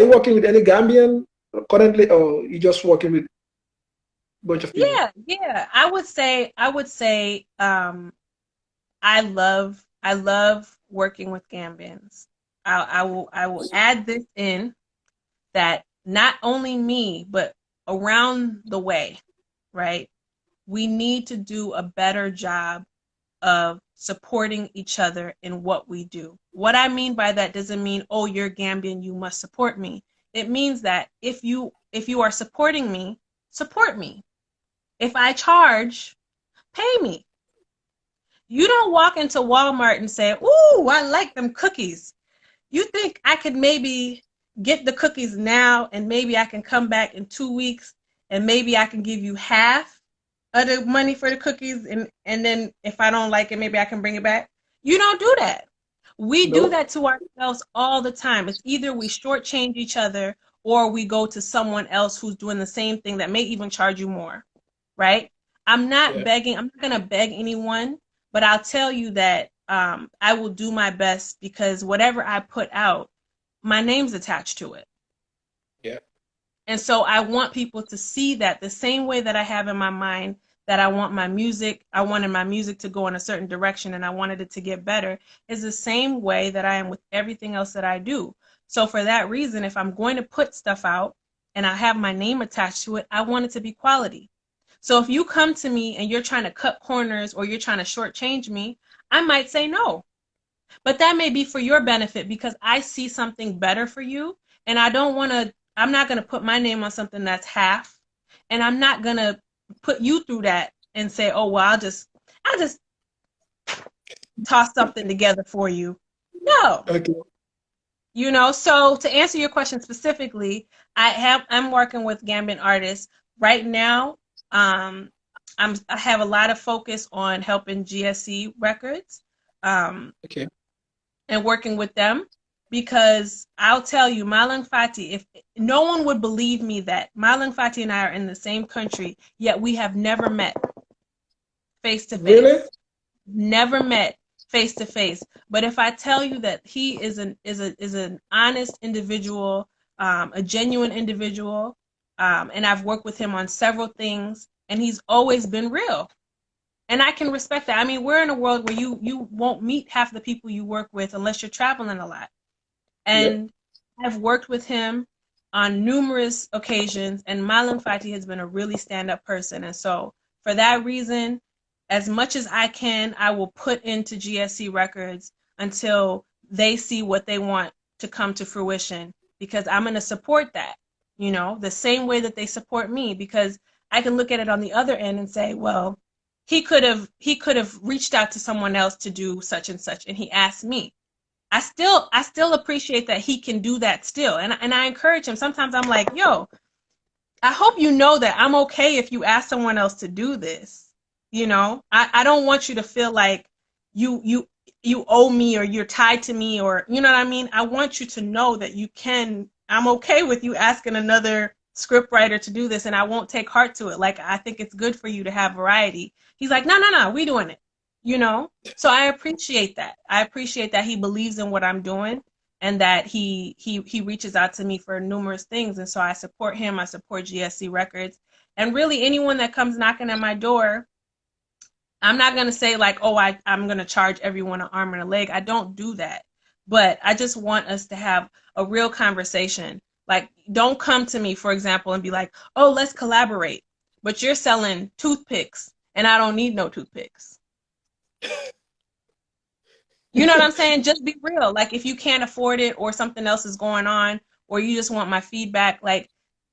you working with any Gambian currently, or you just working with a bunch of people? Yeah. I would say I love working with Gambians. I will add this in, that not only me, but around the way, right? We need to do a better job of supporting each other in what we do. What I mean by that doesn't mean, oh, you're Gambian, you must support me. It means that if you are supporting me, support me. If I charge, pay me. You don't walk into Walmart and say, "Ooh, I like them cookies." You think I could maybe get the cookies now, and maybe I can come back in 2 weeks, and maybe I can give you half of the money for the cookies, and then if I don't like it, maybe I can bring it back. You don't do that. We do No. that to ourselves all the time. It's either we shortchange each other, or we go to someone else who's doing the same thing that may even charge you more, right? I'm not Yeah. begging, I'm not going to beg anyone, but I'll tell you that I will do my best, because whatever I put out, my name's attached to it. Yeah. And so I want people to see that the same way that I have in my mind that I wanted my music to go in a certain direction and I wanted it to get better, is the same way that I am with everything else that I do. So for that reason, if I'm going to put stuff out and I have my name attached to it, I want it to be quality. So if you come to me and you're trying to cut corners or you're trying to shortchange me, I might say no. But that may be for your benefit because I see something better for you, and I'm not going to put my name on something that's half, and I'm not going to put you through that and say, oh, well, I'll just toss something together for you. No. Okay. You know, so to answer your question specifically, I'm working with Gambian artists right now. I have a lot of focus on helping GSC Records. Okay. And working with them, because I'll tell you, Malang Fati, if no one would believe me that Malang Fati and I are in the same country, yet we have never met face to face. Really? Never met face to face. But if I tell you that he is an honest individual, a genuine individual, and I've worked with him on several things, and he's always been real. And I can respect that. I mean, we're in a world where you won't meet half the people you work with unless you're traveling a lot. And I've worked with him on numerous occasions, and Malang Fati has been a really stand-up person. And so for that reason, as much as I can, I will put into GSC Records until they see what they want to come to fruition, because I'm going to support that, you know, the same way that they support me, because I can look at it on the other end and say, well, he could have reached out to someone else to do such and such, and he asked me. I still appreciate that he can do that still, and I encourage him. Sometimes I'm like, yo, I hope you know that I'm okay if you ask someone else to do this. You know, I don't want you to feel like you owe me or you're tied to me, or you know what I mean. I want you to know that you can. I'm okay with you asking another script writer to do this, and I won't take heart to it. Like, I think it's good for you to have variety. He's like, no, we doing it, you know? So I appreciate that. I appreciate that he believes in what I'm doing, and that he reaches out to me for numerous things. And so I support him. I support GSC Records. And really anyone that comes knocking at my door, I'm not going to say like, oh, I'm going to charge everyone an arm and a leg. I don't do that. But I just want us to have a real conversation. Like, don't come to me, for example, and be like, oh, let's collaborate. But you're selling toothpicks, and I don't need no toothpicks. You know what I'm saying? Just be real. Like, if you can't afford it, or something else is going on, or you just want my feedback, like,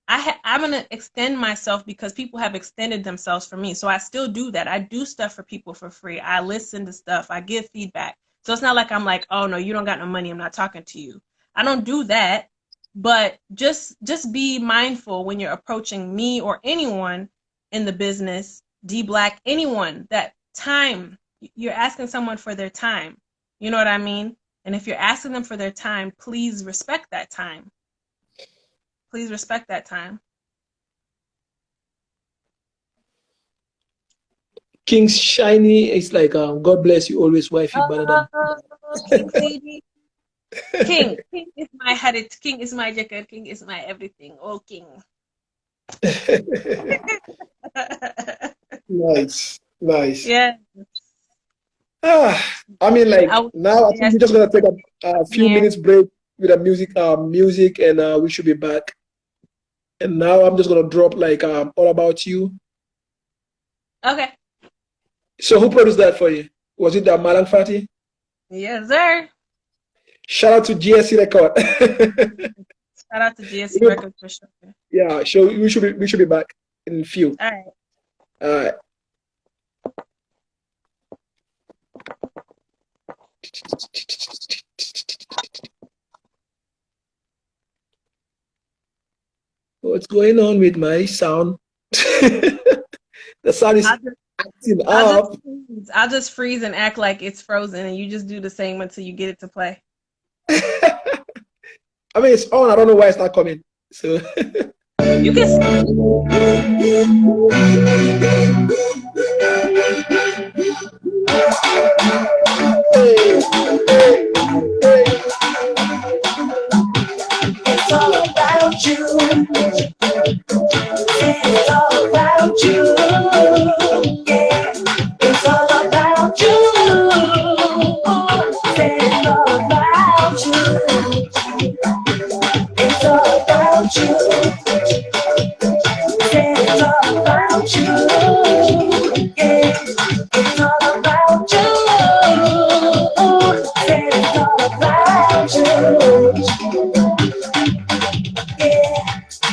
I'm going to extend myself because people have extended themselves for me. So I still do that. I do stuff for people for free. I listen to stuff. I give feedback. So it's not like I'm like, oh, no, you don't got no money, I'm not talking to you. I don't do that. But just be mindful when you're approaching me or anyone in the business, D-Black, anyone, that time, you're asking someone for their time. You know what I mean? And if you're asking them for their time, please respect that time. Please respect that time. King Shiny is like, God bless you always, wifey, better than. King CD. King is my heritage. King is my jacket. King is my everything. Oh, King. Nice. Yeah. I mean, like, now I think we're just gonna take a few minutes break with the music, and we should be back. And now I'm just gonna drop like All About You. Okay. So who produced that for you? Was it Malang Fati? Yes, sir. Shout out to GSC Record. Shout out to GSC Records for sure. Yeah, so we should be back in a few. All right. All right. What's going on with my sound? The sound is acting up. I'll just freeze and act like it's frozen, and you just do the same until you get it to play. I mean, it's on. I don't know why it's not coming. So you can. It's all about you. It's all about you.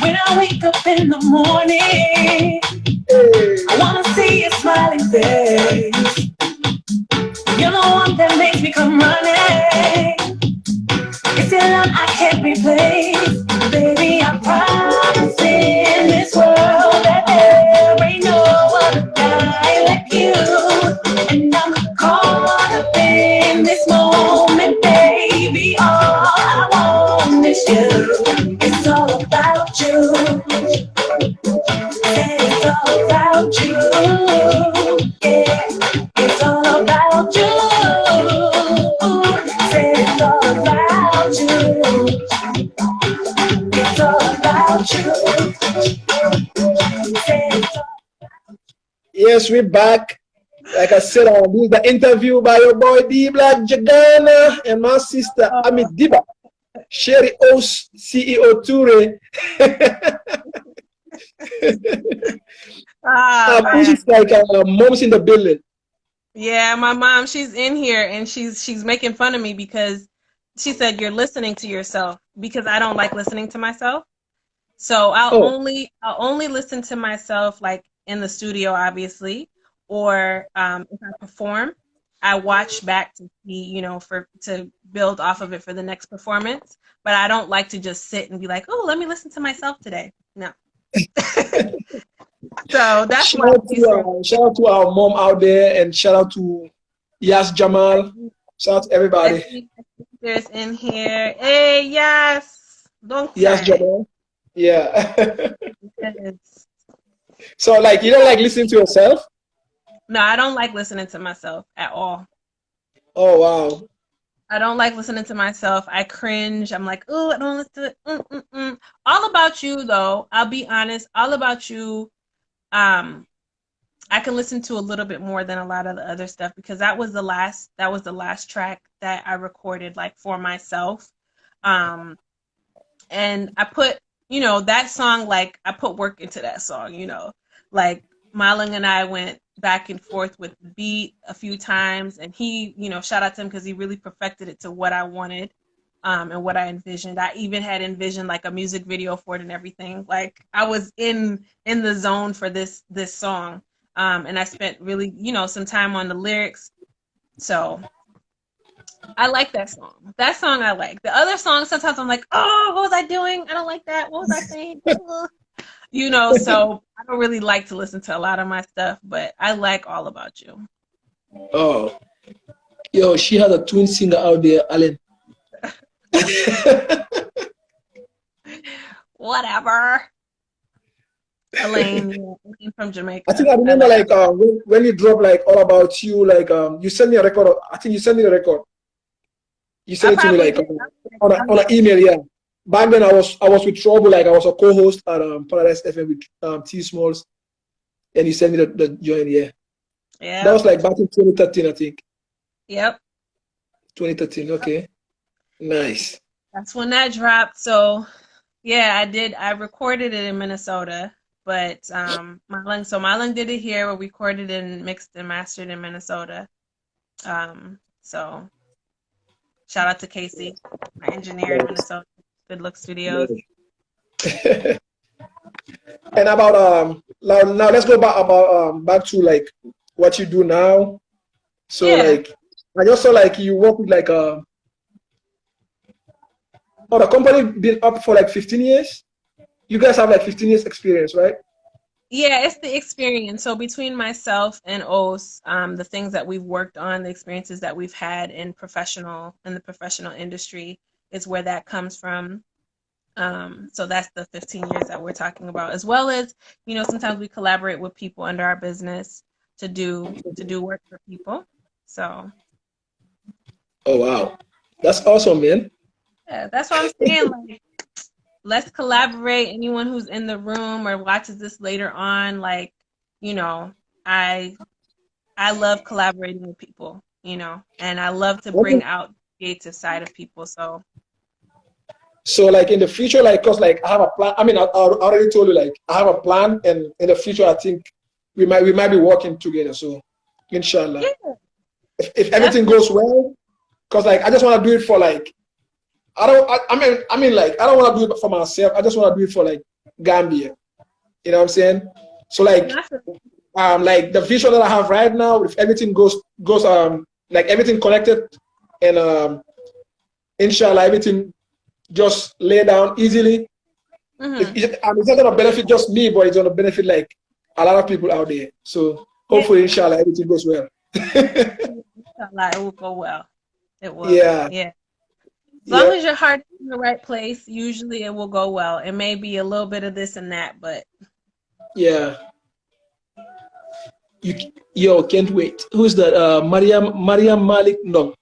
When I wake up in the morning, I wanna see your smiling face. You're the one that makes me come running. It's your love I can't replace. Baby, I promise in this world that there ain't no other guy like you. And I'm caught up in this moment, baby. All I want is you. It's all about you. It's all about you. Yeah, it's all about you. It's all about you. It's all about you. Yes, we're back. Like I said, this is the interview by your boy D Black Jagana and my sister Amie Dibba, Sherry O's CEO Toure. She's like mom's in the building. Yeah, my mom, she's in here and she's making fun of me because she said you're listening to yourself because I don't like listening to myself. So I'll only listen to myself like in the studio, obviously, or if I perform, I watch back to see, you know, to build off of it for the next performance. But I don't like to just sit and be like, oh, let me listen to myself today. No. So that's shout out to our mom out there, and shout out to Yas Jamal. Shout out to everybody. There's in here. Hey, yes. Yas Jamal. Yeah. So like you don't like listening to yourself? No, I don't like listening to myself at all. Oh wow. I don't like listening to myself. I cringe. I'm like, oh, I don't listen to it. All About You, though, I'll be honest, All About You, I can listen to a little bit more than a lot of the other stuff because that was the last track that I recorded like for myself. And I put, you know, that song, like I put work into that song, you know, like Malang and I went back and forth with the beat a few times, and he, you know, shout out to him because he really perfected it to what I wanted and what I envisioned. I even had envisioned like a music video for it and everything. Like I was in the zone for this song, and I spent really, you know, some time on the lyrics. So I like that song. That song I like. The other songs, sometimes I'm like, oh, what was I doing? I don't like that. What was I saying? You know, so I don't really like to listen to a lot of my stuff, but I like All About You. Oh, yo, she had a twin singer out there, Alan. Whatever. Elaine from Jamaica. I think I remember like when you dropped like All About You, like you sent me a record. I think you sent me the record. You sent it to me like on an email, yeah. Back then I was with Trouble, like I was a co-host at Paradise FM with T Smalls, and you sent me the joint, yeah. Yeah. That was like back in 2013, I think. Yep. 2013, okay. Nice. That's when that dropped. So yeah, I recorded it in Minnesota, but Malang did it here. We recorded and mixed and mastered in Minnesota. So shout out to Casey, my engineer in Minnesota. Good Look Studios. And about now let's go back to like what you do now. So yeah. Like I just saw like you work with like the company been up for like 15 years. You guys have like 15 years experience, right? Yeah, it's the experience. So between myself and Os, the things that we've worked on, the experiences that we've had in the professional industry is where that comes from. So that's the 15 years that we're talking about, as well as, you know, sometimes we collaborate with people under our business to do work for people. So. Oh wow, that's awesome, man. Yeah, that's what I'm saying. Like, let's collaborate. Anyone who's in the room or watches this later on, like, you know, I love collaborating with people, you know, and I love to bring out the creative side of people. So like in the future, like, cause like I have a plan. I mean, I already told you, like I have a plan, and in the future, I think we might be working together. So, inshallah, yeah. If everything goes well, cause like I just want to do it for like I mean like I don't want to do it for myself. I just want to do it for like Gambia. You know what I'm saying? So like the vision that I have right now, if everything goes like everything connected, and inshallah everything just lay down easily. It's not gonna benefit just me, but it's gonna benefit like a lot of people out there. So hopefully, inshallah, everything goes well. Inshallah, it will go well. It will. Yeah. Yeah. As long as your heart is in the right place, usually it will go well. It may be a little bit of this and that, but yeah. Yo, can't wait. Who's that? Mariam Malik? No.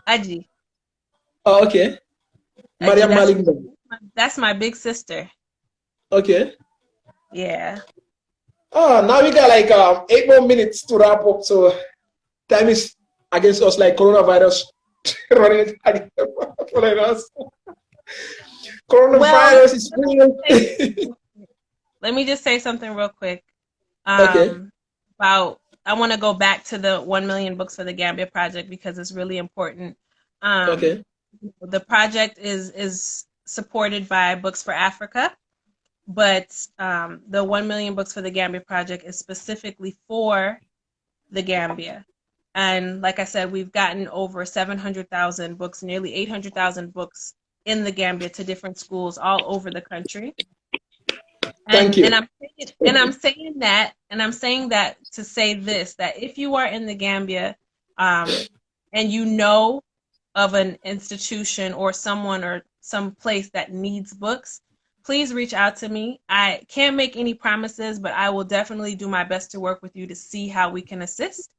Aji. Oh, okay. Mariam Malik? No. That's my big sister. Okay. Yeah. Oh, now we got like 8 more minutes to wrap up. So time is against us, like coronavirus running against us. Coronavirus is real. Let me just say something real quick. Okay. I want to go back to the 1 million books for the Gambia project because it's really important. Okay. The project is supported by Books for Africa, but the 1 million books for the Gambia project is specifically for the Gambia. And like I said, we've gotten over 700,000 books, nearly 800,000 books in the Gambia to different schools all over the country. Thank you. And I'm saying that to say this, that if you are in the Gambia and you know of an institution or someone or some place that needs books, please reach out to me. I can't make any promises, but I will definitely do my best to work with you to see how we can assist.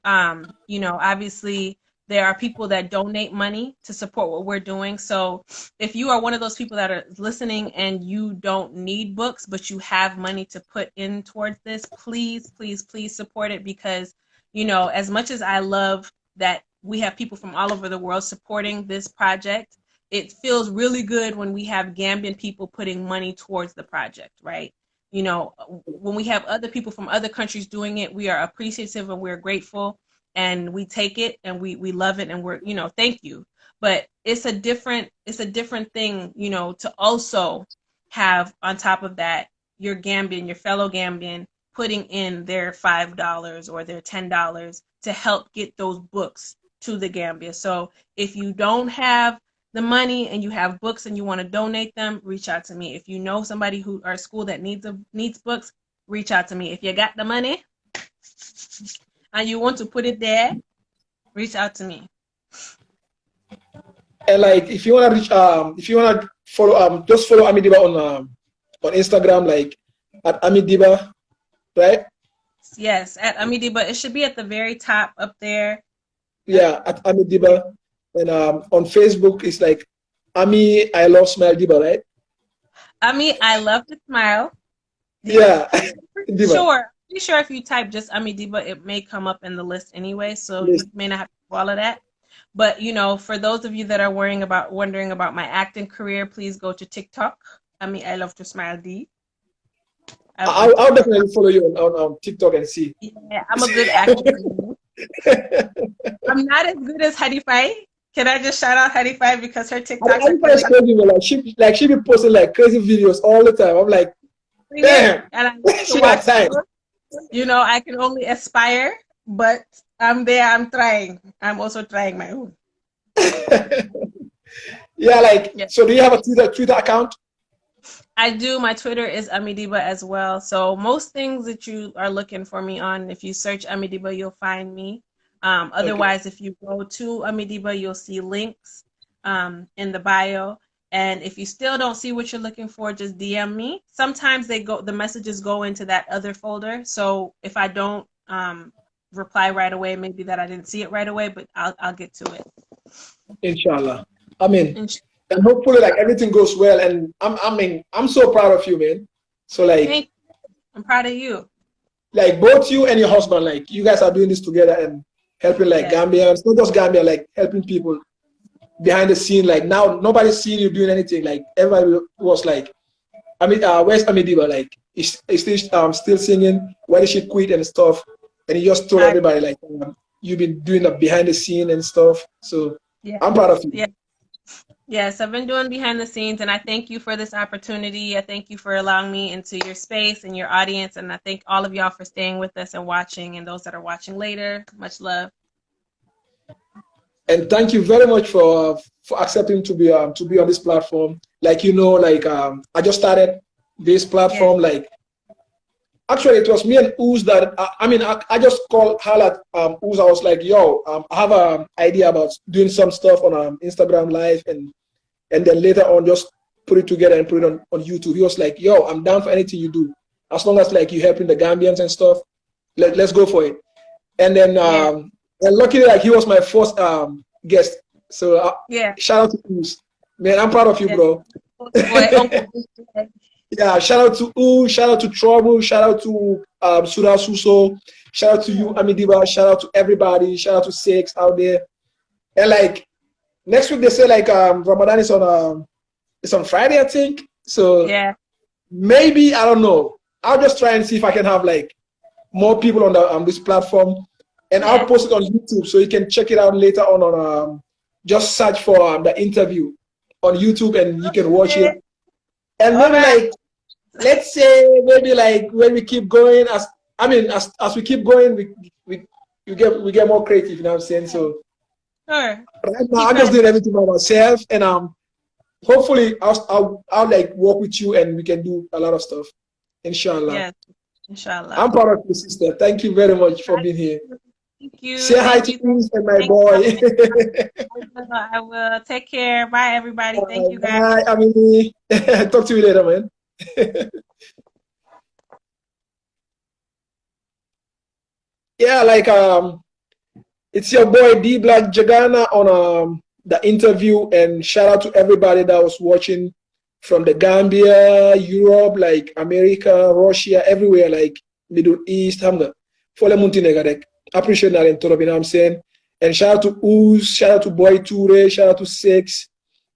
Obviously there are people that donate money to support what we're doing. So if you are one of those people that are listening and you don't need books, but you have money to put in towards this, please, please, please support it because, as much as I love that we have people from all over the world supporting this project, it feels really good when we have Gambian people putting money towards the project, right? When we have other people from other countries doing it, we are appreciative and we're grateful and we take it and we love it and we're, thank you. But it's a different thing, to also have on top of that, your Gambian, your fellow Gambian putting in their $5 or their $10 to help get those books to the Gambia. So if you don't have the money and you have books and you want to donate them, reach out to me. If you know somebody who or school that needs books, reach out to me. If you got the money and you want to put it there, reach out to me. And like if you wanna reach if you wanna follow just follow Amie Dibba on Instagram, like at Amie Dibba, right? Yes, at Amie Dibba. It should be at the very top up there. Yeah, at Amie Dibba. And on Facebook, it's like Amie, I love smile Dibba, right? Amie, I love to smile. Yeah. Sure. Be sure if you type just Amie Dibba, it may come up in the list anyway. So you may not have to do all of that. But for those of you that are wondering about my acting career, please go to TikTok. Amie, I love to smile D. I'll definitely follow you on TikTok and see. Yeah, I'm a good actor. I'm not as good as Hadifai. Can I just shout out Hadifai because her TikToks are crazy. She be posting like crazy videos all the time. I'm like, damn. And I like to watch time. I can only aspire, but I'm there. I'm trying. I'm also trying my own. Yeah, so do you have a Twitter account? I do. My Twitter is Amie Dibba as well. So most things that you are looking for me on, if you search Amie Dibba, you'll find me. Otherwise, if you go to Amie Dibba, you'll see links in the bio. And if you still don't see what you're looking for, just DM me. Sometimes the messages go into that other folder. So if I don't reply right away, maybe that I didn't see it right away, but I'll get to it. Inshallah. And hopefully everything goes well. And I'm so proud of you, man. So I'm proud of you. Like both you and your husband, you guys are doing this together and helping Gambia. It's not just Gambia, helping people behind the scene. Now nobody's seeing you doing anything. Everybody was where's Amie Dibba? Is still singing? Why did she quit and stuff? And he just told everybody you've been doing the behind the scene and stuff. So I'm proud of you. Yeah. Yes, I've been doing behind the scenes, and I thank you for this opportunity. I thank you for allowing me into your space and your audience, and I thank all of y'all for staying with us and watching, and those that are watching later. Much love. And thank you very much for accepting to be on this platform. Like I just started this platform. Yeah. Like actually, it was me and Uz that I just called Halat Uz. I was like, yo, I have an idea about doing some stuff on Instagram Live, and then later on just put it together and put it on YouTube. He was like, yo, I'm down for anything you do, as long as like you helping the Gambians and stuff. Let's go for it. And then and luckily, like he was my first guest. So shout out to Uz. Man, I'm proud of you, bro. Yeah, shout out to Uz, shout out to Trouble, shout out to Sura Suso, shout out to you, Amie Dibba, shout out to everybody, shout out to Six out there. And like next week they say like Ramadan is on Friday, I think. So maybe I don't know. I'll just try and see if I can have like more people on this platform, and I'll post it on YouTube so you can check it out later on just search for the interview on YouTube and you can watch it. And maybe like let's say maybe like when we keep going as we keep going we get more creative, you know what I'm saying? So right now I'm just doing everything by myself, and hopefully I'll like work with you and we can do a lot of stuff. Inshallah. Yes, inshallah. I'm proud of you, sister. Thank you very much for being here. Thank you. Say hi to Uz and my boy. I will. Take care. Bye, everybody. Thank you, guys. Bye, Amie. Talk to you later, man. Yeah, like it's your boy D Black Jagana on the interview, and shout out to everybody that was watching from the Gambia, Europe, like America, Russia, everywhere, like Middle East. Follow Muntinega. Appreciate that and you know what I'm saying. And shout out to Uz, shout out to Boy Toure, shout out to Six,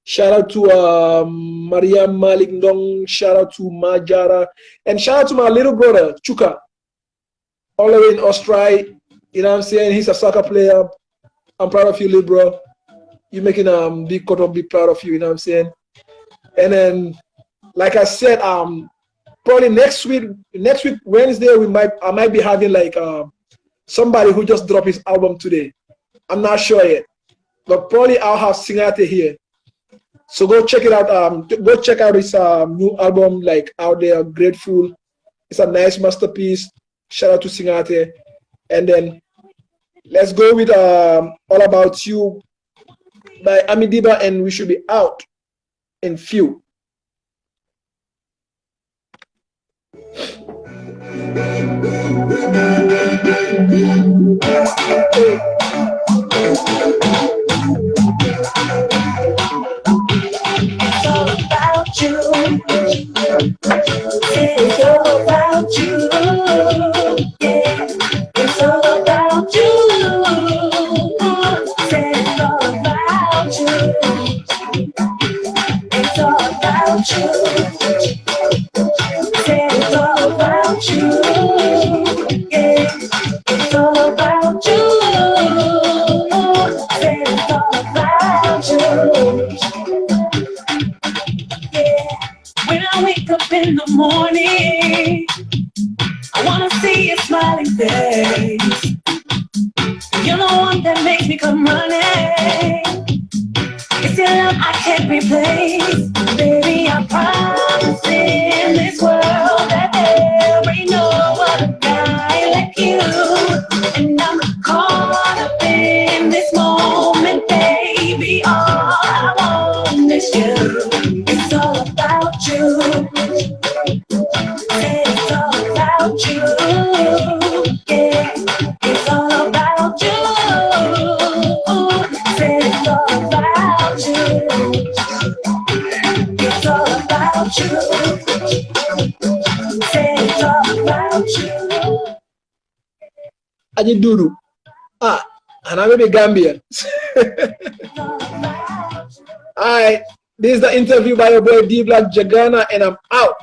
shout out to Maria Malik Ndong, shout out to Majara, and shout out to my little brother Chuka, all the way in Australia. You know what I'm saying? He's a soccer player. I'm proud of you, little bro. You're making big cut of, be proud of you, you know what I'm saying? And then like I said, probably next week Wednesday I might be having like somebody who just dropped his album today. I'm not sure yet, but probably I'll have Singate here. So go check it out. Go check out his new album, like out there. Grateful. It's a nice masterpiece. Shout out to Singate. And then let's go with All About You by Amie Dibba, and we should be out in few. It's all about you. It's all about you. Yeah, it's all about you. It's all about you. It's all about you. It's all about you. Yeah, it's all about you. It's all about you. When I wake up in the morning, I wanna see your smiling face. You're the one that makes me come running. It's your love I can't replace. Baby, I promise in this world that there ain't no other guy like you. And I'm caught up in this moment, baby. All I want is you. It's all about you. It's all about you. Yeah, it's all about you. It's all about you. It's all about you. It's all about you. Aji Duru. And I'm a Gambian. Alright, this is the interview by your boy D Black Jagana, and I'm out.